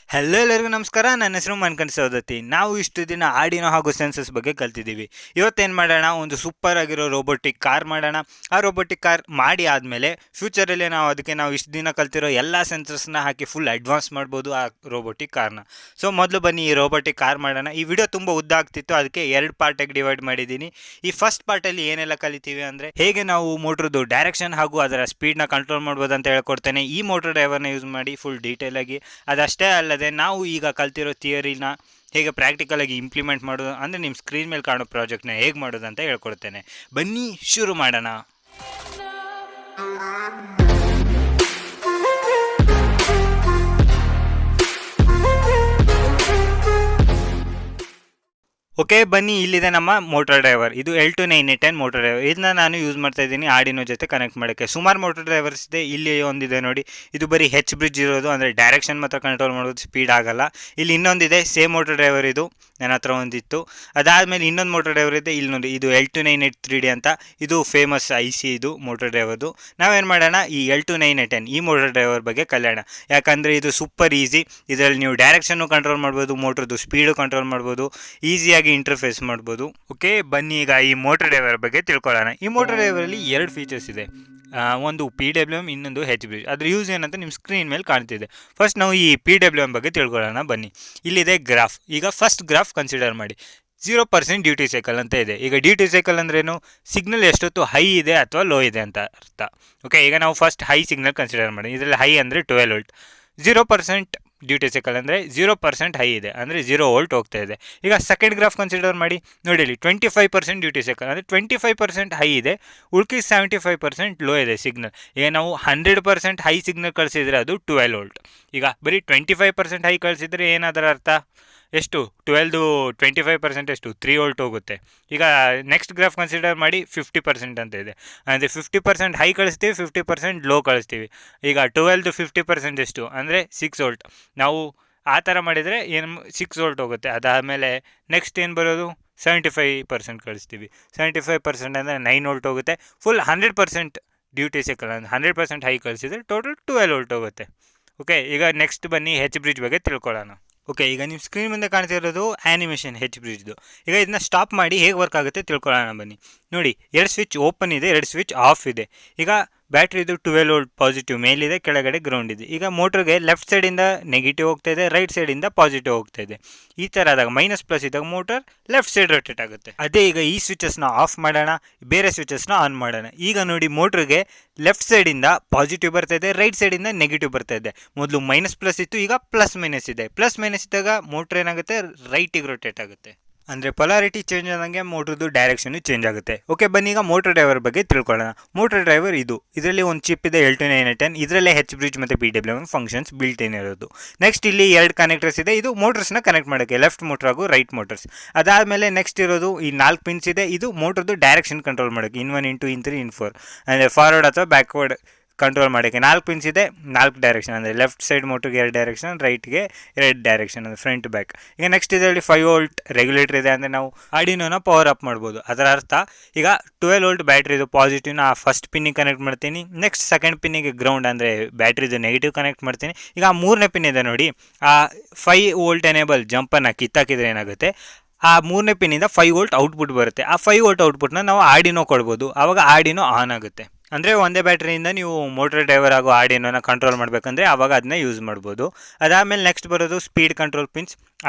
Hello ಎಲ್ಲರಿಗೂ ನಮಸ್ಕಾರ. ನನ್ನ ಹೆಸರು ಮನ್ಕಂಡ್ ಸೌದತ್ತಿ. ನಾವು ಇಷ್ಟು ದಿನ ಆರ್ಡಿನೋ ಹಾಗೂ ಸೆನ್ಸಸ್ ಬಗ್ಗೆ ಕಲ್ತಿದ್ದೀವಿ. ಇವತ್ತೇನು ಮಾಡೋಣ, ಒಂದು ಸೂಪರ್ ಆಗಿರೋ ರೋಬೋಟಿಕ್ ಕಾರ್ ಮಾಡೋಣ. ಆ ರೋಬೋಟಿಕ್ ಕಾರ್ ಮಾಡಿ ಆದಮೇಲೆ ಫ್ಯೂಚರಲ್ಲಿ ನಾವು ಇಷ್ಟು ದಿನ ಕಲ್ತಿರೋ ಎಲ್ಲ ಸೆನ್ಸರ್ಸ್ನ ಹಾಕಿ ಫುಲ್ ಅಡ್ವಾನ್ಸ್ ಮಾಡ್ಬೋದು ಆ ರೋಬೋಟಿಕ್ ಕಾರ್ನ. ಸೊ ಮೊದಲು ಬನ್ನಿ ಈ ರೋಬೋಟಿಕ್ ಕಾರ್ ಮಾಡೋಣ. ಈ ವಿಡಿಯೋ ತುಂಬ ಉದ್ದ ಆಗ್ತಿತ್ತು, ಅದಕ್ಕೆ 2 ಪಾರ್ಟಾಗಿ ಡಿವೈಡ್ ಮಾಡಿದ್ದೀನಿ. ಈ ಫಸ್ಟ್ ಪಾರ್ಟಲ್ಲಿ ಏನೆಲ್ಲ ಕಲಿತೀವಿ ಅಂದರೆ ಹೇಗೆ ನಾವು ಮೋಟ್ರದ್ದು ಡೈರೆಕ್ಷನ್ ಹಾಗೂ ಅದರ ಸ್ಪೀಡ್ನ ಕಂಟ್ರೋಲ್ ಮಾಡ್ಬೋದು ಅಂತ ಹೇಳ್ಕೊಡ್ತೇನೆ. ಈ ಮೋಟರ್ ಡ್ರೈವರ್ನ ಯೂಸ್ ಮಾಡಿ ಫುಲ್ ಡೀಟೇಲಾಗಿ. ಅದಷ್ಟೇ ಅಲ್ಲದೆ ನಾವು ಈಗ ಕಲ್ತಿರೋ ಥಿಯರಿನ ಹೇಗೆ ಪ್ರಾಕ್ಟಿಕಲ್ ಆಗಿ ಇಂಪ್ಲಿಮೆಂಟ್ ಮಾಡೋದು ಅಂದರೆ ನಿಮ್ಮ ಸ್ಕ್ರೀನ್ ಮೇಲೆ ಕಾಣೋ ಪ್ರಾಜೆಕ್ಟ್ನ ಹೇಗೆ ಮಾಡೋದು ಅಂತ ಹೇಳ್ಕೊಡ್ತೇನೆ. ಬನ್ನಿ ಶುರು ಮಾಡೋಣ. ಓಕೆ ಬನ್ನಿ, ಇಲ್ಲಿದೆ ನಮ್ಮ ಮೋಟರ್ ಡ್ರೈವರ್. ಇದು L298N ಮೋಟರ್ ಡ್ರೈವರ್. ಇದನ್ನ ನಾನು ಯೂಸ್ ಮಾಡ್ತಾ ಇದ್ದೀನಿ ಆರ್ಡಿನೋ ಜೊತೆ ಕನೆಕ್ಟ್ ಮಾಡೋಕ್ಕೆ. ಸುಮಾರು ಮೋಟರ್ ಡ್ರೈವರ್ಸ್ ಇದೆ. ಇಲ್ಲಿ ಒಂದಿದೆ ನೋಡಿ, ಇದು ಬರೀ ಹೆಚ್ ಬ್ರಿಡ್ಜ್ ಇರೋದು, ಅಂದರೆ ಡೈರೆಕ್ಷನ್ ಮಾತ್ರ ಕಂಟ್ರೋಲ್ ಮಾಡೋದು, ಸ್ಪೀಡ್ ಆಗಲ್ಲ. ಇಲ್ಲಿ ಇನ್ನೊಂದಿದೆ ಸೇಮ್ ಮೋಟರ್ ಡ್ರೈವರ್, ಇದು ನನ್ನ ಹತ್ರ ಒಂದಿತ್ತು. ಅದಾದಮೇಲೆ ಇನ್ನೊಂದು ಮೋಟರ್ ಡ್ರೈವರ್ ಇದೆ, ಇಲ್ಲಿ ನೋಡಿ, ಇದು L298 3D ಅಂತ. ಇದು ಫೇಮಸ್ IC ಇದು ಮೋಟರ್ ಡ್ರೈವರ್ದು. ನಾವೇನು ಮಾಡೋಣ, ಈ L298N ಈ ಮೋಟರ್ ಡ್ರೈವರ್ ಬಗ್ಗೆ ಕಲಿಯೋಣ. ಯಾಕಂದರೆ ಇದು ಸೂಪರ್ ಈಸಿ. ಇದರಲ್ಲಿ ನೀವು ಡೈರೆಕ್ಷನ್ನು ಕಂಟ್ರೋಲ್ ಮಾಡ್ಬೋದು, ಮೋಟ್ರದ್ದು ಸ್ಪೀಡು ಕಂಟ್ರೋಲ್ ಮಾಡ್ಬೋದು, ಈಸಿಯಾಗಿ ಇಂಟರ್ಫೇಸ್ ಮಾಡ್ಬೋದು. ಓಕೆ ಬನ್ನಿ ಈಗ ಈ ಮೋಟರ್ ಡ್ರೈವರ್ ಬಗ್ಗೆ ತಿಳ್ಕೊಳ್ಳೋಣ. ಈ ಮೋಟರ್ ಡ್ರೈವರಲ್ಲಿ 2 ಫೀಚರ್ಸ್ ಇದೆ. ಒಂದು PWM, ಇನ್ನೊಂದು ಹೆಚ್ ಬ್ರಿಡ್ಜ್. ಅದ್ರ ಯೂಸ್ ಏನಂತ ನಿಮ್ಮ ಸ್ಕ್ರೀನ್ ಮೇಲೆ ಕಾಣ್ತಿದೆ. ಫಸ್ಟ್ ನಾವು ಈ PWM ಬಗ್ಗೆ ತಿಳ್ಕೊಳ್ಳೋಣ ಬನ್ನಿ. ಇಲ್ಲಿದೆ ಗ್ರಾಫ್. ಈಗ ಫಸ್ಟ್ ಗ್ರಾಫ್ ಕನ್ಸಿಡರ್ ಮಾಡಿ. 0% ಡ್ಯೂಟಿ ಸೈಕಲ್ ಅಂತ ಇದೆ. ಈಗ ಡ್ಯೂಟಿ ಸೈಕಲ್ ಅಂದ್ರೇನು, ಸಿಗ್ನಲ್ ಎಷ್ಟೊತ್ತು ಹೈ ಇದೆ ಅಥವಾ ಲೋ ಇದೆ ಅಂತ ಅರ್ಥ. ಓಕೆ, ಈಗ ನಾವು ಫಸ್ಟ್ ಹೈ ಸಿಗ್ನಲ್ ಕನ್ಸಿಡರ್ ಮಾಡಿ. ಇದರಲ್ಲಿ ಹೈ ಅಂದರೆ 12 ವೋಲ್ಟ್. 0% ಡ್ಯೂಟಿ ಸೈಕಲ್ ಅಂದರೆ 0% ಹೈ ಇದೆ, ಅಂದರೆ 0 ವೋಲ್ಟ್ ಹೋಗ್ತಾ ಇದೆ. ಈಗ ಸೆಕೆಂಡ್ ಗ್ರಾಫ್ ಕನ್ಸಿಡರ್ ಮಾಡಿ. ನೋಡಿ ಇಲ್ಲಿ 25% ಡ್ಯೂಟಿ ಸೈಕಲ್ ಅಂದರೆ 25% ಹೈ ಇದೆ, ಉಳ್ಕಿ 75% ಲೋ ಇದೆ ಸಿಗ್ನಲ್. ಈಗ ನಾವು 100% ಹೈ ಸಿಗ್ನಲ್ ಕಳಿಸಿದರೆ ಅದು 12 ವೋಲ್ಟ್. ಈಗ ಬರೀ 25% ಹೈ ಕಳಿಸಿದರೆ ಏನಾದರ ಅರ್ಥ, ಎಷ್ಟು 12ದು 25% ಎಷ್ಟು 3 ವೋಲ್ಟ್ ಹೋಗುತ್ತೆ. ಈಗ ನೆಕ್ಸ್ಟ್ ಗ್ರಾಫ್ ಕನ್ಸಿಡರ್ ಮಾಡಿ. 50% ಅಂತ ಇದೆ, ಅಂದರೆ 50% ಹೈ ಕಳಿಸ್ತೀವಿ, 50% ಲೋ ಕಳಿಸ್ತೀವಿ. ಈಗ 12ದು 50% ಎಷ್ಟು ಅಂದರೆ 6 ವೋಲ್ಟ್. ನಾವು ಆ ಥರ ಮಾಡಿದರೆ ಏನು 6 ವೋಲ್ಟ್ ಹೋಗುತ್ತೆ. ಅದಾದಮೇಲೆ ನೆಕ್ಸ್ಟ್ ಏನು ಬರೋದು, 75% ಕಳಿಸ್ತೀವಿ. 75% ಅಂದರೆ 9 ವೋಲ್ಟ್ ಹೋಗುತ್ತೆ. ಫುಲ್ 100% ಡ್ಯೂಟಿ ಸೈಕಲ್ ಅಂದರೆ 100% ಹೈ ಕಳಿಸಿದರೆ ಟೋಟಲ್ 12 ವೋಲ್ಟ್ ಹೋಗುತ್ತೆ. ಓಕೆ, ಈಗ ನೆಕ್ಸ್ಟ್ ಬನ್ನಿ ಹೆಚ್ ಬ್ರಿಡ್ಜ್ ಬಗ್ಗೆ ತಿಳ್ಕೊಳ್ಳೋಣ. ಓಕೆ, ಈಗ ನಿಮ್ಮ ಸ್ಕ್ರೀನ್ ಮುಂದೆ ಕಾಣ್ತಿರೋದು ಆ್ಯನಿಮೇಷನ್ ಹೆಚ್ ಬ್ರಿಡ್ಜ್ದು. ಈಗ ಇದನ್ನ ಸ್ಟಾಪ್ ಮಾಡಿ ಹೇಗೆ ವರ್ಕ್ ಆಗುತ್ತೆ ತಿಳ್ಕೊಳ್ಳೋಣ ಬನ್ನಿ. ನೋಡಿ, 2 ಸ್ವಿಚ್ ಓಪನ್ ಇದೆ, 2 ಸ್ವಿಚ್ ಆಫ್ ಇದೆ. ಈಗ ಬ್ಯಾಟ್ರಿದು 12 ವೋಲ್ಟ್ ಪಾಸಿಟಿವ್ ಮೇಲಿದೆ, ಕೆಳಗಡೆ ಗ್ರೌಂಡ್ ಇದೆ. ಈಗ ಮೋಟ್ರಿಗೆ ಲೆಫ್ಟ್ ಸೈಡಿಂದ ನೆಗೆಟಿವ್ ಹೋಗ್ತಾ ಇದೆ, ರೈಟ್ ಸೈಡಿಂದ ಪಾಸಿಟಿವ್ ಹೋಗ್ತಾ ಇದೆ. ಈ ಥರ ಆದಾಗ ಮೈನಸ್ ಪ್ಲಸ್ ಇದ್ದಾಗ ಮೋಟರ್ ಲೆಫ್ಟ್ ಸೈಡ್ ರೊಟೇಟ್ ಆಗುತ್ತೆ. ಅದೇ ಈಗ ಈ ಸ್ವಿಚಸ್ನ ಆಫ್ ಮಾಡೋಣ, ಬೇರೆ ಸ್ವಿಚಸ್ನ ಆನ್ ಮಾಡೋಣ. ಈಗ ನೋಡಿ, ಮೋಟ್ರಿಗೆ ಲೆಫ್ಟ್ ಸೈಡಿಂದ ಪಾಸಿಟಿವ್ ಬರ್ತಾ ಇದೆ, ರೈಟ್ ಸೈಡಿಂದ ನೆಗೆಟಿವ್ ಬರ್ತಾ ಇದೆ. ಮೊದಲು ಮೈನಸ್ ಪ್ಲಸ್ ಇತ್ತು, ಈಗ ಪ್ಲಸ್ ಮೈನಸ್ ಇದೆ. ಪ್ಲಸ್ ಮೈನಸ್ ಇದ್ದಾಗ ಮೋಟ್ರ್ ಏನಾಗುತ್ತೆ, ರೈಟಿಗೆ ರೊಟೇಟ್ ಆಗುತ್ತೆ. ಅಂದರೆ ಪೊಲಾರಿಟಿ ಚೇಂಜ್ ಆದಂಗೆ ಮೋಟ್ರದ್ದು ಡೈರೆಕ್ಷನು ಚೇಂಜ್ ಆಗುತ್ತೆ. ಓಕೆ ಬನ್ನಿ ಈಗ ಮೋಟರ್ ಡ್ರೈವರ್ ಬಗ್ಗೆ ತಿಳ್ಕೊಳ್ಳೋಣ. ಮೋಟರ್ ಡ್ರೈವರ್ ಇದರಲ್ಲಿ ಒಂದು ಚಿಪ್ ಇದೆ L298N. ಇದರಲ್ಲೇ ಹೆಚ್ ಬ್ರಿಡ್ಜ್ ಮತ್ತು PWM ಫಂಕ್ಷನ್ಸ್ ಬಿಲ್ಟ್ ಏನ್ ಇರೋದು. ನೆಕ್ಸ್ಟ್ ಇಲ್ಲಿ 2 ಕನೆಕ್ಟರ್ಸ್ ಇದೆ. ಇದು ಮೋಟರ್ಸ್ನ ಕನೆಕ್ಟ್ ಮಾಡೋಕ್ಕೆ, ಲೆಫ್ಟ್ ಮೋಟರ್ ಹಾಗೂ ರೈಟ್ ಮೋಟರ್ಸ್. ಅದಾದಮೇಲೆ ನೆಕ್ಸ್ಟ್ ಇರೋದು ಈ 4 ಪಿನ್ಸ್ ಇದೆ. ಇದು ಮೋಟರ್ದು ಡೈರೆಕ್ಷನ್ ಕಂಟ್ರೋಲ್ ಮಾಡೋಕ್ಕೆ, ಇನ್ 1 ಇನ್ 2 ಇನ್ 3 ಇನ್ 4 ಅಂದರೆ ಫಾರ್ವರ್ಡ್ ಅಥವಾ ಬ್ಯಾಕ್ವರ್ಡ್ ಕಂಟ್ರೋಲ್ ಮಾಡೋಕ್ಕೆ. 4 ಪಿನ್ಸ್ ಇದೆ, 4 ಡೈರೆಕ್ಷನ್ ಅಂದರೆ ಲೆಫ್ಟ್ ಸೈಡ್ ಮೋಟ್ರಿಗೆ 2 ಡೈರೆಕ್ಷನ್, ರೈಟ್ಗೆ 2 ಡೈರೆಕ್ಷನ್ ಅಂದರೆ ಫ್ರಂಟ್ ಬ್ಯಾಕ್. ಈಗ ನೆಕ್ಸ್ಟ್ ಇದರಲ್ಲಿ 5 ವೋಲ್ಟ್ ರೆಗ್ಯುಲೇಟರ್ ಇದೆ, ಅಂದರೆ ನಾವು ಆರ್ಡಿನೋನ ಪವರ್ ಅಪ್ ಮಾಡ್ಬೋದು. ಅದರ ಅರ್ಥ ಈಗ 12 ವೋಲ್ಟ್ ಬ್ಯಾಟ್ರಿದು ಪಾಸಿಟಿವ್ನ ಫಸ್ಟ್ ಪಿನ್ನಿಗೆ ಕನೆಕ್ಟ್ ಮಾಡ್ತೀನಿ. ನೆಕ್ಸ್ಟ್ ಸೆಕೆಂಡ್ ಪಿನ್ನಿಗೆ ಗ್ರೌಂಡ್ ಅಂದರೆ ಬ್ಯಾಟ್ರಿದು ನೆಗೆಟಿವ್ ಕನೆಕ್ಟ್ ಮಾಡ್ತೀನಿ. ಈಗ 3ನೇ ಪಿನ್ ಇದೆ ನೋಡಿ, ಆ 5 ವೋಲ್ಟ್ ಎನೇಬಲ್ ಜಂಪನ್ನು ಕಿತ್ತಾಕಿದ್ರೆ ಏನಾಗುತ್ತೆ, ಆ 3ನೇ ಪಿನ್ನಿಂದ 5 ವೋಲ್ಟ್ ಔಟ್ಪುಟ್ ಬರುತ್ತೆ. ಆ 5 ವೋಲ್ಟ್ ಔಟ್ಪುಟ್ನ ನಾವು ಆರ್ಡಿನೋ ಕೊಡ್ಬೋದು. ಆವಾಗ ಆರ್ಡಿನೋ ಆನ್ ಆಗುತ್ತೆ. ಅಂದರೆ ಒಂದೇ ಬ್ಯಾಟ್ರಿಯಿಂದ ನೀವು ಮೋಟರ್ ಡ್ರೈವರ್ ಹಾಗೂ ಆರ್ಡಿನೋನ ಕಂಟ್ರೋಲ್ ಮಾಡಬೇಕಂದ್ರೆ ಆವಾಗ ಅದನ್ನ ಯೂಸ್ ಮಾಡ್ಬೋದು. ಅದಾದಮೇಲೆ ನೆಕ್ಸ್ಟ್ ಬರೋದು ಸ್ಪೀಡ್ ಕಂಟ್ರೋಲ್ ಪಿನ್ಸ್.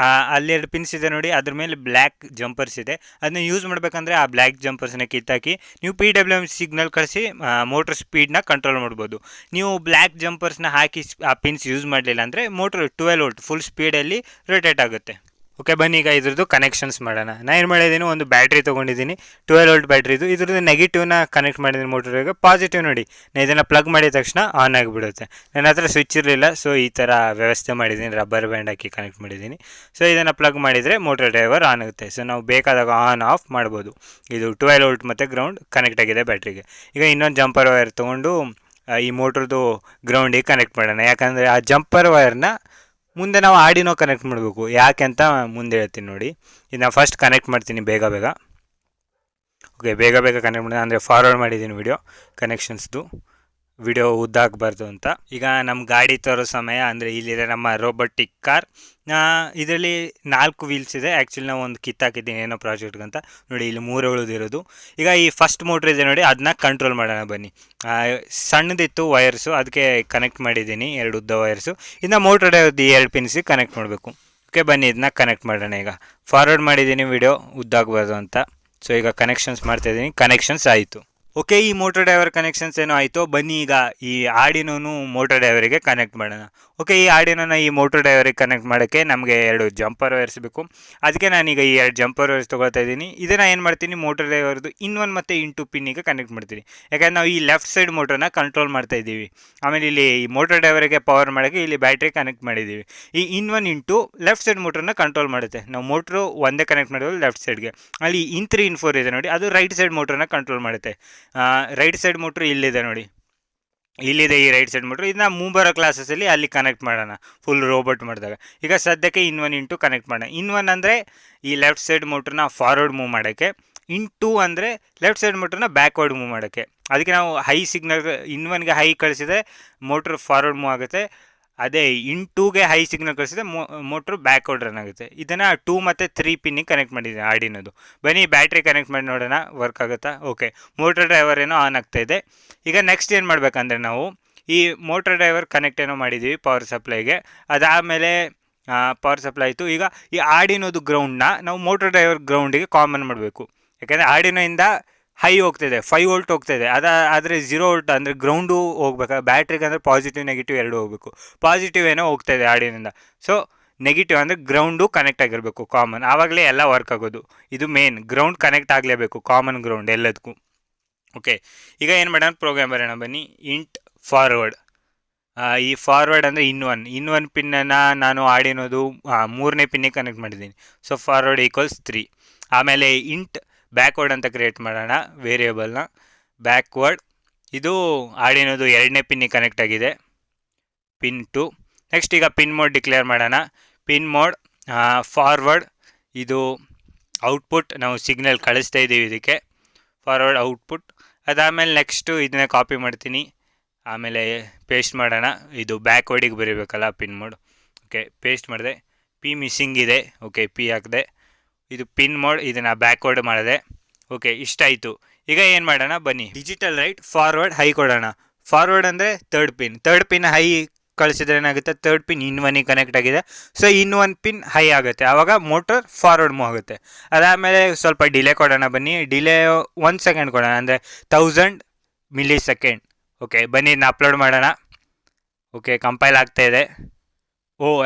ಅಲ್ಲಿ 2 ಪಿನ್ಸ್ ಇದೆ ನೋಡಿ, ಅದ್ರ ಮೇಲೆ ಬ್ಲ್ಯಾಕ್ ಜಂಪರ್ಸ್ ಇದೆ. ಅದನ್ನ ಯೂಸ್ ಮಾಡಬೇಕಂದ್ರೆ ಆ ಬ್ಲ್ಯಾಕ್ ಜಂಪರ್ಸ್ನ ಕಿತ್ತಾಕಿ ನೀವು PWM ಸಿಗ್ನಲ್ ಕಳಿಸಿ ಮೋಟ್ರ್ ಸ್ಪೀಡ್ನ ಕಂಟ್ರೋಲ್ ಮಾಡ್ಬೋದು. ನೀವು ಬ್ಲ್ಯಾಕ್ ಜಂಪರ್ಸ್ನ ಹಾಕಿ ಆ ಪಿನ್ಸ್ ಯೂಸ್ ಮಾಡಲಿಲ್ಲ ಅಂದರೆ ಮೋಟ್ರ್ 12 ವೋಲ್ಟ್ ಫುಲ್ ಸ್ಪೀಡಲ್ಲಿ ರೊಟೇಟ್ ಆಗುತ್ತೆ. ಓಕೆ ಬನ್ನಿ ಈಗ ಇದ್ರದ್ದು ಕನೆಕ್ಷನ್ಸ್ ಮಾಡೋಣ. ನಾನು ಏನು ಮಾಡಿದ್ದೀನಿ, ಒಂದು ಬ್ಯಾಟ್ರಿ ತೊಗೊಂಡಿದ್ದೀನಿ 12 ವೋಲ್ಟ್ ಬ್ಯಾಟ್ರಿದು. ಇದ್ರದ್ದು ನೆಗೆಟಿವ್ನ ಕನೆಕ್ಟ್ ಮಾಡಿದ್ದೀನಿ ಮೋಟ್ರಿಗೆ. ಪಾಸಿಟಿವ್ ನೋಡಿ, ನಾನು ಇದನ್ನು ಪ್ಲಗ್ ಮಾಡಿದ ತಕ್ಷಣ ಆನ್ ಆಗಿಬಿಡುತ್ತೆ. ನನ್ನ ಹತ್ರ ಸ್ವಿಚ್ ಇರಲಿಲ್ಲ, ಸೊ ಈ ಥರ ವ್ಯವಸ್ಥೆ ಮಾಡಿದ್ದೀನಿ, ರಬ್ಬರ್ ಬ್ಯಾಂಡ್ ಹಾಕಿ ಕನೆಕ್ಟ್ ಮಾಡಿದ್ದೀನಿ. ಸೊ ಇದನ್ನು ಪ್ಲಗ್ ಮಾಡಿದರೆ ಮೋಟರ್ ಡ್ರೈವರ್ ಆನ್ ಆಗುತ್ತೆ. ಸೊ ನಾವು ಬೇಕಾದಾಗ ಆನ್ ಆಫ್ ಮಾಡ್ಬೋದು. ಇದು 12 ವೋಲ್ಟ್ ಮತ್ತು ಗ್ರೌಂಡ್ ಕನೆಕ್ಟ್ ಆಗಿದೆ ಬ್ಯಾಟ್ರಿಗೆ. ಈಗ ಇನ್ನೊಂದು ಜಂಪರ್ ವೈರ್ ತೊಗೊಂಡು ಈ ಮೋಟ್ರದ್ದು ಗ್ರೌಂಡಿಗೆ ಕನೆಕ್ಟ್ ಮಾಡೋಣ. ಯಾಕಂದರೆ ಆ ಜಂಪರ್ ವೈರ್ನ ಮುಂದೆ ನಾವು ಆರ್ಡಿನೋ ಕನೆಕ್ಟ್ ಮಾಡಬೇಕು. ಯಾಕೆ ಅಂತ ಮುಂದೆ ಹೇಳ್ತೀನಿ ನೋಡಿ. ಇದನ್ನ ಫಸ್ಟ್ ಕನೆಕ್ಟ್ ಮಾಡ್ತೀನಿ ಬೇಗ. ಓಕೆ, ಬೇಗ ಕನೆಕ್ಟ್ ಮಾಡಿ, ಅಂದರೆ ಫಾರ್ವರ್ಡ್ ಮಾಡಿದ್ದೀನಿ ವಿಡಿಯೋ ಕನೆಕ್ಷನ್ಸ್ದು. ವಿಡಿಯೋ ಉದ್ದಾಗಬಾರ್ದು ಅಂತ. ಈಗ ನಮ್ಮ ಗಾಡಿ ತರೋ ಸಮಯ ಅಂದರೆ ಇಲ್ಲಿದೆ ನಮ್ಮ ರೋಬೋಟಿಕ್ ಕಾರ್. ಇದರಲ್ಲಿ 4 ವೀಲ್ಸ್ ಇದೆ. ಆ್ಯಕ್ಚುಲಿ ನಾವು ಒಂದು ಕಿತ್ತಾಕಿದ್ದೀನಿ ಏನೋ ಪ್ರಾಜೆಕ್ಟ್ಗಂತ. ನೋಡಿ ಇಲ್ಲಿ 3 ಉಳಿದಿರೋದು. ಈಗ ಈ ಫಸ್ಟ್ ಮೋಟ್ರ್ ಇದೆ ನೋಡಿ, ಅದನ್ನ ಕಂಟ್ರೋಲ್ ಮಾಡೋಣ ಬನ್ನಿ. ಸಣ್ಣದಿತ್ತು ವೈರ್ಸು, ಅದಕ್ಕೆ ಕನೆಕ್ಟ್ ಮಾಡಿದ್ದೀನಿ 2 ಉದ್ದ ವೈರ್ಸು. ಇನ್ನು ಮೋಟ್ರ್ ಡ್ರೈವರ್ದು 2 ಪಿನ್ಸಿಗೆ ಕನೆಕ್ಟ್ ಮಾಡಬೇಕು. ಓಕೆ ಬನ್ನಿ ಇದನ್ನ ಕನೆಕ್ಟ್ ಮಾಡೋಣ. ಈಗ ಫಾರ್ವರ್ಡ್ ಮಾಡಿದ್ದೀನಿ ವಿಡಿಯೋ ಉದ್ದಾಗಬಾರ್ದು ಅಂತ. ಸೊ ಈಗ ಕನೆಕ್ಷನ್ಸ್ ಮಾಡ್ತಾಯಿದ್ದೀನಿ. ಕನೆಕ್ಷನ್ಸ್ ಆಯಿತು. ಓಕೆ, ಈ ಮೋಟರ್ ಡ್ರೈವರ್ ಕನೆಕ್ಷನ್ಸ್ ಏನೋ ಆಯಿತು. ಬನ್ನಿ ಈಗ ಈ ಆರ್ಡಿನೋನು ಮೋಟರ್ ಡ್ರೈವರಿಗೆ ಕನೆಕ್ಟ್ ಮಾಡೋಣ. ಓಕೆ, ಈ ಆರ್ಡಿನೋನ ಈ ಮೋಟರ್ ಡ್ರೈವರಿಗೆ ಕನೆಕ್ಟ್ ಮಾಡೋಕ್ಕೆ ನಮಗೆ 2 ಜಂಪರ್ ವೈರ್ಸ್ ಬೇಕು. ಅದಕ್ಕೆ ನಾನೀಗ ಈ 2 ಜಂಪರ್ ವೈರ್ಸ್ ತೊಗೊಳ್ತಾ ಇದ್ದೀನಿ. ಇದನ್ನು ಏನು ಮಾಡ್ತೀನಿ, ಮೋಟರ್ ಡ್ರೈವರ್ದು ಇನ್1 ಮತ್ತು ಇನ್2 ಪಿನ್ನಿಗೆ ಕನೆಕ್ಟ್ ಮಾಡ್ತೀನಿ. ಯಾಕಂದರೆ ನಾವು ಈ ಲೆಫ್ಟ್ ಸೈಡ್ ಮೋಟ್ರನ್ನ ಕಂಟ್ರೋಲ್ ಮಾಡ್ತಾ ಇದ್ದೀವಿ. ಆಮೇಲೆ ಇಲ್ಲಿ ಈ ಮೋಟರ್ ಡ್ರೈವರಿಗೆ ಪವರ್ ಮಾಡೋಕ್ಕೆ ಇಲ್ಲಿ ಬ್ಯಾಟ್ರಿ ಕನೆಕ್ಟ್ ಮಾಡಿದ್ದೀವಿ. ಈ ಇನ್1 ಇನ್2 ಲೆಫ್ಟ್ ಸೈಡ್ ಮೋಟ್ರನ್ನ ಕಂಟ್ರೋಲ್ ಮಾಡುತ್ತೆ. ನಾವು ಮೋಟ್ರು ಒಂದೇ ಕನೆಕ್ಟ್ ಮಾಡಿದ್ವಿ ಲೆಫ್ಟ್ ಸೈಡ್ಗೆ. ಅಲ್ಲಿ ಇನ್3 ಇನ್4 ಇದೆ ನೋಡಿ, ಅದು ರೈಟ್ ಸೈಡ್ ಮೋಟ್ರನ್ನ ಕಂಟ್ರೋಲ್ ಮಾಡುತ್ತೆ. ರೈಟ್ ಸೈಡ್ ಮೋಟ್ರ್ ಇಲ್ಲಿದೆ ನೋಡಿ, ಇಲ್ಲಿದೆ ಈ ರೈಟ್ ಸೈಡ್ ಮೋಟ್ರ್. ಇದನ್ನ ಮುಂಬರೋ ಕ್ಲಾಸಸಲ್ಲಿ ಅಲ್ಲಿ ಕನೆಕ್ಟ್ ಮಾಡೋಣ ಫುಲ್ ರೋಬೋಟ್ ಮಾಡಿದಾಗ. ಈಗ ಸದ್ಯಕ್ಕೆ ಇನ್1 ಇನ್2 ಕನೆಕ್ಟ್ ಮಾಡೋಣ. ಇನ್1 ಅಂದರೆ ಈ ಲೆಫ್ಟ್ ಸೈಡ್ ಮೋಟ್ರನ್ನ ಫಾರ್ವರ್ಡ್ ಮೂವ್ ಮಾಡೋಕ್ಕೆ, ಇನ್2 ಅಂದರೆ ಲೆಫ್ಟ್ ಸೈಡ್ ಮೋಟ್ರನ್ನ ಬ್ಯಾಕ್ವರ್ಡ್ ಮೂವ್ ಮಾಡೋಕ್ಕೆ. ಅದಕ್ಕೆ ನಾವು ಹೈ ಸಿಗ್ನಲ್ ಇನ್1ಗೆ ಹೈ ಕಳಿಸಿದ್ರೆ ಮೋಟ್ರ್ ಫಾರ್ವರ್ಡ್ ಮೂವ್ ಆಗುತ್ತೆ. ಅದೇ ಇನ್2ಗೆ ಹೈ ಸಿಗ್ನಲ್ ಕಳಿಸಿದ್ರೆ ಮೋಟ್ರು ಬ್ಯಾಕ್ವರ್ಡ್ ರನ್ ಆಗುತ್ತೆ. ಇದನ್ನು 2 ಮತ್ತು 3 ಪಿನ್ನಿಗೆ ಕನೆಕ್ಟ್ ಮಾಡಿದ್ದೀನಿ ಆರ್ಡಿನೋದು. ಬನ್ನಿ ಬ್ಯಾಟ್ರಿ ಕನೆಕ್ಟ್ ಮಾಡಿ ನೋಡೋಣ ವರ್ಕ್ ಆಗುತ್ತಾ. ಓಕೆ, ಮೋಟರ್ ಡ್ರೈವರ್ ಏನೋ ಆನ್ ಆಗ್ತಾಯಿದೆ. ಈಗ ನೆಕ್ಸ್ಟ್ ಏನು ಮಾಡಬೇಕಂದ್ರೆ, ನಾವು ಈ ಮೋಟರ್ ಡ್ರೈವರ್ ಕನೆಕ್ಟ್ ಏನೋ ಮಾಡಿದ್ದೀವಿ ಪವರ್ ಸಪ್ಲೈಗೆ. ಅದಾದಮೇಲೆ ಪವರ್ ಸಪ್ಲೈ ಆಯಿತು. ಈಗ ಈ ಆರ್ಡಿನೋದು ಗ್ರೌಂಡ್ನ ನಾವು ಮೋಟರ್ ಡ್ರೈವರ್ ಗ್ರೌಂಡಿಗೆ ಕಾಮನ್ ಮಾಡಬೇಕು. ಯಾಕೆಂದರೆ ಆರ್ಡಿನೋಯಿಂದ ಹೈ ಹೋಗ್ತಿದೆ, 5 ವೋಲ್ಟ್ ಹೋಗ್ತಾಯಿದೆ. ಆದರೆ 0 ವೋಲ್ಟ್ ಅಂದರೆ ಗ್ರೌಂಡು ಹೋಗ್ಬೇಕು. ಬ್ಯಾಟ್ರಿಗೆ ಅಂದರೆ ಪಾಸಿಟಿವ್ ನೆಗೆಟಿವ್ 2 ಹೋಗಬೇಕು. ಪಾಸಿಟಿವ್ ಏನೋ ಹೋಗ್ತಾಯಿದೆ ಆರ್ಡಿನಿಂದ. ಸೊ ನೆಗೆಟಿವ್ ಅಂದರೆ ಗ್ರೌಂಡು ಕನೆಕ್ಟ್ ಆಗಿರಬೇಕು ಕಾಮನ್, ಆವಾಗಲೇ ಎಲ್ಲ ವರ್ಕ್ ಆಗೋದು. ಇದು ಮೇನ್, ಗ್ರೌಂಡ್ ಕನೆಕ್ಟ್ ಆಗಲೇಬೇಕು, ಕಾಮನ್ ಗ್ರೌಂಡ್ ಎಲ್ಲದಕ್ಕೂ. ಓಕೆ, ಈಗ ಏನು ಮಾಡೋಣ, ಪ್ರೋಗ್ರಾಮ್ ಬರೋಣ ಬನ್ನಿ. Int forward. ಈ ಫಾರ್ವರ್ಡ್ ಅಂದರೆ ಇನ್1 ಪಿನ್ನನ್ನು ನಾನು ಆರ್ಡಿನೋದು 3ನೇ ಪಿನ್ನಿಗೆ ಕನೆಕ್ಟ್ ಮಾಡಿದ್ದೀನಿ. So forward equals 3. ಆಮೇಲೆ ಇಂಟ್ ಬ್ಯಾಕ್ವರ್ಡ್ ಅಂತ ಕ್ರಿಯೇಟ್ ಮಾಡೋಣ ವೇರಿಯೇಬಲ್ನ. ಬ್ಯಾಕ್ವರ್ಡ್ ಇದು ಆರ್ಡಿನೋದು 2ನೇ ಪಿನ್ನಿಗೆ ಕನೆಕ್ಟ್ ಆಗಿದೆ, ಪಿನ್ 2. ನೆಕ್ಸ್ಟ್ ಈಗ ಪಿನ್ ಮೋಡ್ ಡಿಕ್ಲೇರ್ ಮಾಡೋಣ. ಪಿನ್ ಮೋಡ್ ಫಾರ್ವರ್ಡ್, ಇದು ಔಟ್ಪುಟ್ ನಾವು ಸಿಗ್ನಲ್ ಕಳಿಸ್ತಾ ಇದ್ದೀವಿ ಇದಕ್ಕೆ, ಫಾರ್ವರ್ಡ್ ಔಟ್ಪುಟ್. ಅದಾದಮೇಲೆ ನೆಕ್ಸ್ಟು ಇದನ್ನ ಕಾಪಿ ಮಾಡ್ತೀನಿ, ಆಮೇಲೆ ಪೇಸ್ಟ್ ಮಾಡೋಣ. ಇದು ಬ್ಯಾಕ್ವರ್ಡಿಗೆ ಬರೀಬೇಕಲ್ಲ ಪಿನ್ ಮೋಡ್. ಓಕೆ, ಪೇಸ್ಟ್ ಮಾಡಿದೆ. ಪಿ ಮಿಸ್ಸಿಂಗ್ ಇದೆ. ಓಕೆ, ಪಿ ಹಾಕಿದೆ. ಇದು ಪಿನ್ ಮೋಡ್, ಇದನ್ನು ಬ್ಯಾಕ್ವರ್ಡ್ ಮಾಡಿದೆ. ಓಕೆ, ಇಷ್ಟಾಯಿತು. ಈಗ ಏನು ಮಾಡೋಣ ಬನ್ನಿ, ಡಿಜಿಟಲ್ ರೈಟ್ ಫಾರ್ವರ್ಡ್ ಹೈ ಕೊಡೋಣ. ಫಾರ್ವರ್ಡ್ ಅಂದರೆ ಥರ್ಡ್ ಪಿನ್ ಹೈ ಕಳಿಸಿದ್ರೆ ಏನಾಗುತ್ತೆ, ಥರ್ಡ್ ಪಿನ್ ಇನ್1ಗೆ ಕನೆಕ್ಟ್ ಆಗಿದೆ. ಸೊ ಇನ್1 ಪಿನ್ ಹೈ ಆಗುತ್ತೆ, ಆವಾಗ ಮೋಟರ್ ಫಾರ್ವರ್ಡ್ ಮೂವ್ ಆಗುತ್ತೆ. ಅದಾದಮೇಲೆ ಸ್ವಲ್ಪ ಡಿಲೇ ಕೊಡೋಣ ಬನ್ನಿ. ಡಿಲೇ 1 ಸೆಕೆಂಡ್ ಕೊಡೋಣ, ಅಂದರೆ 1000 ಮಿಲಿ ಸೆಕೆಂಡ್. ಓಕೆ, ಬನ್ನಿ ಇದನ್ನ ಅಪ್ಲೋಡ್ ಮಾಡೋಣ. ಓಕೆ, ಕಂಪೈಲ್ ಆಗ್ತಾಯಿದೆ.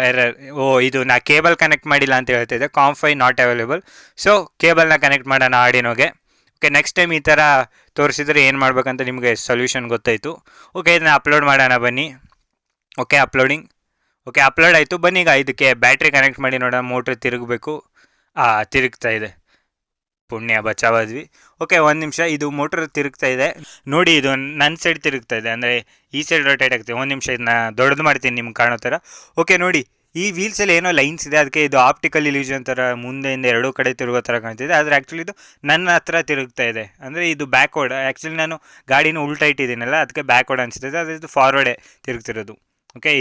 ಎರರ್. ಇದು ನಾ ಕೇಬಲ್ ಕನೆಕ್ಟ್ ಮಾಡಿಲ್ಲ ಅಂತ ಹೇಳ್ತಿದ್ದೆ, ಕಾಂಫೈ ನಾಟ್ ಅವೈಲೇಬಲ್. ಸೊ ಕೇಬಲ್ನ ಕನೆಕ್ಟ್ ಮಾಡೋಣ ಆರ್ಡಿನೋಗೆ. ಓಕೆ, ನೆಕ್ಸ್ಟ್ ಟೈಮ್ ಈ ಥರ ತೋರಿಸಿದ್ರೆ ಏನು ಮಾಡ್ಬೇಕಂತ ನಿಮಗೆ ಸೊಲ್ಯೂಷನ್ ಗೊತ್ತಾಯಿತು. ಓಕೆ, ಇದನ್ನ ಅಪ್ಲೋಡ್ ಮಾಡೋಣ ಬನ್ನಿ. Okay, uploading. ಓಕೆ, ಅಪ್ಲೋಡ್ ಆಯಿತು. ಬನ್ನಿ ಈಗ ಇದಕ್ಕೆ ಬ್ಯಾಟ್ರಿ ಕನೆಕ್ಟ್ ಮಾಡಿ ನೋಡೋಣ. ಮೋಟ್ರ್ ತಿರುಗಬೇಕು. ತಿರುಗ್ತಾ ಇದೆ, ಪುಣ್ಯ ಬಚಾವಾದ್ವಿ. ಓಕೆ, 1 ನಿಮಿಷ. ಇದು ಮೋಟ್ರ್ ತಿರುಗ್ತಾ ಇದೆ ನೋಡಿ, ಇದು ನನ್ನ ಸೈಡ್ ತಿರುಗ್ತಾ ಇದೆ, ಅಂದರೆ ಈ ಸೈಡ್ ರೊಟೇಟ್ ಆಗ್ತಿದೆ. 1 ನಿಮಿಷ, ಇದನ್ನ ದೊಡ್ಡದು ಮಾಡ್ತೀನಿ ನಿಮ್ಗೆ ಕಾಣೋ ಥರ. ಓಕೆ ನೋಡಿ, ಈ ವೀಲ್ಸಲ್ಲಿ ಏನೋ ಲೈನ್ಸ್ ಇದೆ, ಅದಕ್ಕೆ ಇದು ಆಪ್ಟಿಕಲ್ ಇಲ್ಯೂಷನ್ ಥರ ಮುಂದೆಯಿಂದ 2 ಕಡೆ ತಿರುಗೋ ಥರ ಕಾಣ್ತಿದೆ. ಆದರೆ ಆ್ಯಕ್ಚುಲಿ ಇದು ನನ್ನ ಹತ್ರ ತಿರುಗ್ತಾ ಇದೆ, ಅಂದರೆ ಇದು ಬ್ಯಾಕ್ವರ್ಡ್. ಆ್ಯಕ್ಚುಲಿ ನಾನು ಗಾಡಿನ ಉಲ್ಟಾ ಇಟ್ಟಿದ್ದೀನಲ್ಲ, ಅದಕ್ಕೆ ಬ್ಯಾಕ್ವರ್ಡ್ ಅನಿಸ್ತಿದೆ. ಆದರೆ ಇದು ಫಾರ್ವರ್ಡೇ ತಿರುಗ್ತಿರೋದು. ಓಕೆ,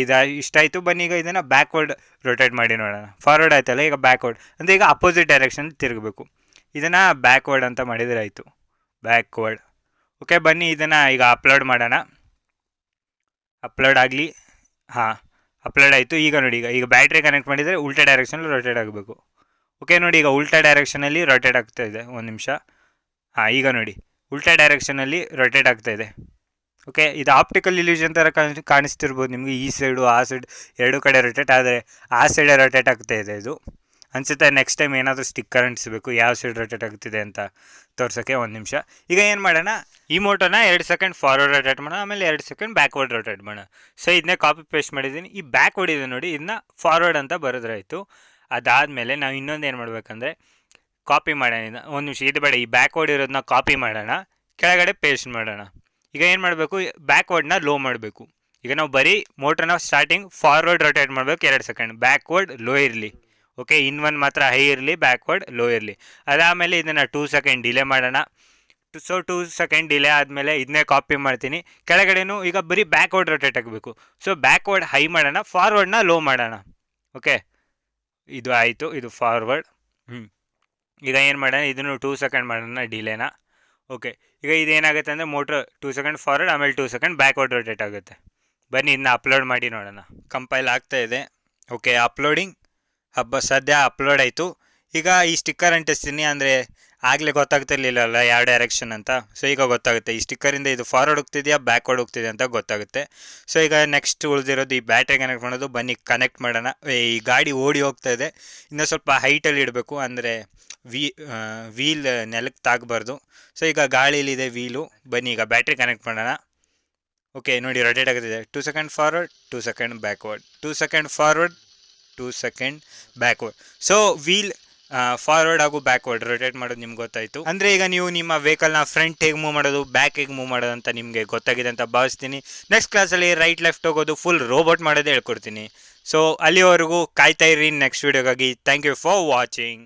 ಇಷ್ಟಾಯಿತು. ಬನ್ನಿ ಈಗ ಇದನ್ನು ಬ್ಯಾಕ್ವರ್ಡ್ ರೊಟೇಟ್ ಮಾಡಿ ನೋಡೋಣ. ಫಾರ್ವರ್ಡ್ ಆಯ್ತಲ್ಲ, ಈಗ ಬ್ಯಾಕ್ವರ್ಡ್ ಅಂದರೆ ಈಗ ಅಪೋಸಿಟ್ ಡೈರೆಕ್ಷನ್ ತಿರುಗಬೇಕು. ಇದನ್ನು ಬ್ಯಾಕ್ವರ್ಡ್ ಅಂತ ಮಾಡಿದರೆ ಆಯಿತು, ಬ್ಯಾಕ್ವರ್ಡ್. ಓಕೆ, ಬನ್ನಿ ಇದನ್ನು ಈಗ ಅಪ್ಲೋಡ್ ಮಾಡೋಣ. ಅಪ್ಲೋಡ್ ಆಗಲಿ. ಅಪ್ಲೋಡ್ ಆಯಿತು. ಈಗ ನೋಡಿ, ಈಗ ಬ್ಯಾಟ್ರಿ ಕನೆಕ್ಟ್ ಮಾಡಿದರೆ ಉಲ್ಟಾ ಡೈರೆಕ್ಷನಲ್ಲಿ ರೊಟೇಟ್ ಆಗಬೇಕು. ಓಕೆ ನೋಡಿ, ಈಗ ಉಲ್ಟಾ ಡೈರೆಕ್ಷನಲ್ಲಿ ರೊಟೇಟ್ ಆಗ್ತಾ ಇದೆ. 1 ನಿಮಿಷ. ಈಗ ನೋಡಿ, ಉಲ್ಟಾ ಡೈರೆಕ್ಷನಲ್ಲಿ ರೊಟೇಟ್ ಆಗ್ತಾ ಇದೆ. ಓಕೆ, ಇದು ಆಪ್ಟಿಕಲ್ ಇಲ್ಯೂಷನ್ ಥರ ಕಾಣಿಸ್ತಿರ್ಬೋದು ನಿಮಗೆ. ಈ ಸೈಡು ಆ ಸೈಡ್ 2 ಕಡೆ ರೊಟೇಟ್, ಆದರೆ ಆ ಸೈಡೇ ರೊಟೇಟ್ ಆಗ್ತಾ ಇದೆ ಇದು ಅನಿಸುತ್ತೆ. ನೆಕ್ಸ್ಟ್ ಟೈಮ್ ಏನಾದರೂ ಸ್ಟಿಕ್ಕರ್ ಅಂಟಿಸ್ಬೇಕು ಯಾವ ಸೈಡ್ ರೊಟೇಟ್ ಆಗ್ತಿದೆ ಅಂತ ತೋರ್ಸೋಕ್ಕೆ. 1 ನಿಮಿಷ. ಈಗ ಏನು ಮಾಡೋಣ, ಈ ಮೋಟರ್ನ 2 ಸೆಕೆಂಡ್ ಫಾರ್ವರ್ಡ್ ರೊಟೇಟ್ ಮಾಡೋಣ, ಆಮೇಲೆ 2 ಸೆಕೆಂಡ್ ಬ್ಯಾಕ್ವರ್ಡ್ ರೊಟೇಟ್ ಮಾಡೋಣ. ಸೊ ಇದನ್ನೇ ಕಾಪಿ ಪೇಸ್ಟ್ ಮಾಡಿದ್ದೀನಿ. ಈ ಬ್ಯಾಕ್ವರ್ಡ್ ಇದೆ ನೋಡಿ, ಇದನ್ನ ಫಾರ್ವರ್ಡ್ ಅಂತ ಬರೆದ್ರಾಯಿತು. ಅದಾದಮೇಲೆ ನಾವು ಇನ್ನೊಂದು ಏನು ಮಾಡಬೇಕಂದ್ರೆ, ಕಾಪಿ ಮಾಡೋಣ. 1 ನಿಮಿಷ, ಇದು ಬೇಡ, ಈ ಬ್ಯಾಕ್ವರ್ಡ್ ಇರೋದನ್ನ ಕಾಪಿ ಮಾಡೋಣ, ಕೆಳಗಡೆ ಪೇಸ್ಟ್ ಮಾಡೋಣ. ಈಗ ಏನು ಮಾಡಬೇಕು, ಬ್ಯಾಕ್ವರ್ಡ್ನ ಲೋ ಮಾಡಬೇಕು. ಈಗ ನಾವು ಬರೀ ಮೋಟ್ರನ್ನ ಸ್ಟಾರ್ಟಿಂಗ್ ಫಾರ್ವರ್ಡ್ ರೊಟೇಟ್ ಮಾಡಬೇಕು 2 ಸೆಕೆಂಡ್, ಬ್ಯಾಕ್ವರ್ಡ್ ಲೋ ಇರಲಿ. ಓಕೆ, ಇನ್1 ಮಾತ್ರ ಹೈ ಇರಲಿ, ಬ್ಯಾಕ್ವರ್ಡ್ ಲೋ ಇರಲಿ. ಅದಾದಮೇಲೆ ಇದನ್ನು 2 ಸೆಕೆಂಡ್ ಡಿಲೇ ಮಾಡೋಣ. ಸೊ 2 ಸೆಕೆಂಡ್ ಡಿಲೇ ಆದಮೇಲೆ ಇದನ್ನೇ ಕಾಪಿ ಮಾಡ್ತೀನಿ. ಕೆಳಗಡೆನೂ ಈಗ ಬರೀ ಬ್ಯಾಕ್ವರ್ಡ್ ರೊಟೇಟ್ ಆಗಬೇಕು. ಸೊ ಬ್ಯಾಕ್ವರ್ಡ್ ಹೈ ಮಾಡೋಣ, ಫಾರ್ವರ್ಡ್ನ ಲೋ ಮಾಡೋಣ. ಓಕೆ, ಇದು ಆಯಿತು, ಇದು ಫಾರ್ವರ್ಡ್. ಈಗ ಏನು ಮಾಡೋಣ, ಇದನ್ನು 2 ಸೆಕೆಂಡ್ ಮಾಡೋಣ ಡಿಲೇನ. ಓಕೆ, ಈಗ ಇದೇನಾಗುತ್ತೆ ಅಂದರೆ ಮೋಟ್ರ್ 2 ಸೆಕೆಂಡ್ ಫಾರ್ವರ್ಡ್, ಆಮೇಲೆ 2 ಸೆಕೆಂಡ್ ಬ್ಯಾಕ್ವರ್ಡ್ ರೊಟೇಟ್ ಆಗುತ್ತೆ. ಬನ್ನಿ ಇದನ್ನ ಅಪ್ಲೋಡ್ ಮಾಡಿ ನೋಡೋಣ. ಕಂಪೈಲ್ ಆಗ್ತಾ ಇದೆ. Okay, uploading. ಸದ್ಯ ಅಪ್ಲೋಡ್ ಆಯಿತು. ಈಗ ಈ ಸ್ಟಿಕ್ಕರ್ ಅಂಟಿಸ್ತೀನಿ, ಅಂದರೆ ಆಗಲೇ ಗೊತ್ತಾಗ್ತಿರ್ಲಿಲ್ಲಲ್ಲ ಯಾವ ಡೈರೆಕ್ಷನ್ ಅಂತ. ಸೊ ಈಗ ಗೊತ್ತಾಗುತ್ತೆ, ಈ ಸ್ಟಿಕ್ಕರಿಂದ ಇದು ಫಾರ್ವರ್ಡ್ ಹೋಗ್ತಿದೆಯಾ ಬ್ಯಾಕ್ವರ್ಡ್ ಹೋಗ್ತಿದೆ ಅಂತ ಗೊತ್ತಾಗುತ್ತೆ. ಸೊ ಈಗ ನೆಕ್ಸ್ಟ್ ಉಳಿದಿರೋದು ಈ ಬ್ಯಾಟ್ರಿ ಕನೆಕ್ಟ್ ಮಾಡೋದು. ಬನ್ನಿ ಕನೆಕ್ಟ್ ಮಾಡೋಣ. ಈ ಗಾಡಿ ಓಡಿ ಹೋಗ್ತಾ ಇದೆ, ಇನ್ನೂ ಸ್ವಲ್ಪ ಹೈಟಲ್ಲಿ ಇಡಬೇಕು, ಅಂದರೆ ವೀಲ್ ನೆಲಕ್ಕೆ ತಾಗಬಾರ್ದು. ಸೊ ಈಗ ಗಾಳೀಲಿದೆ ವೀಲು. ಬನ್ನಿ ಈಗ ಬ್ಯಾಟ್ರಿ ಕನೆಕ್ಟ್ ಮಾಡೋಣ. ಓಕೆ, ನೋಡಿ ರೊಟೇಟ್ ಆಗುತ್ತಿದೆ. 2 second forward, 2 second backward, 2 second forward, 2 second backward. So wheel forward ಹಾಗೂ ಬ್ಯಾಕ್ವರ್ಡ್ ರೊಟೇಟ್ ಮಾಡೋದು ನಿಮ್ಗೆ ಗೊತ್ತಾಯಿತು. ಅಂದರೆ ಈಗ ನೀವು ನಿಮ್ಮ ವೆಹಿಕಲ್ನ ಫ್ರಂಟ್ ಹೇಗೆ ಮೂವ್ ಮಾಡೋದು, ಬ್ಯಾಕ್ ಹೇಗೆ ಮೂವ್ ಮಾಡೋದು ಅಂತ ನಿಮಗೆ ಗೊತ್ತಾಗಿದೆ ಅಂತ ಭಾವಿಸ್ತೀನಿ. ನೆಕ್ಸ್ಟ್ ಕ್ಲಾಸಲ್ಲಿ ರೈಟ್ ಲೆಫ್ಟ್ ಹೋಗೋದು ಫುಲ್ ರೋಬೋಟ್ ಮಾಡೋದೇ ಹೇಳ್ಕೊಡ್ತೀನಿ. ಸೊ ಅಲ್ಲಿವರೆಗೂ ಕಾಯ್ತಾ ಇರಿ ನೆಕ್ಸ್ಟ್ ವೀಡಿಯೋಗಾಗಿ. Thank you for watching.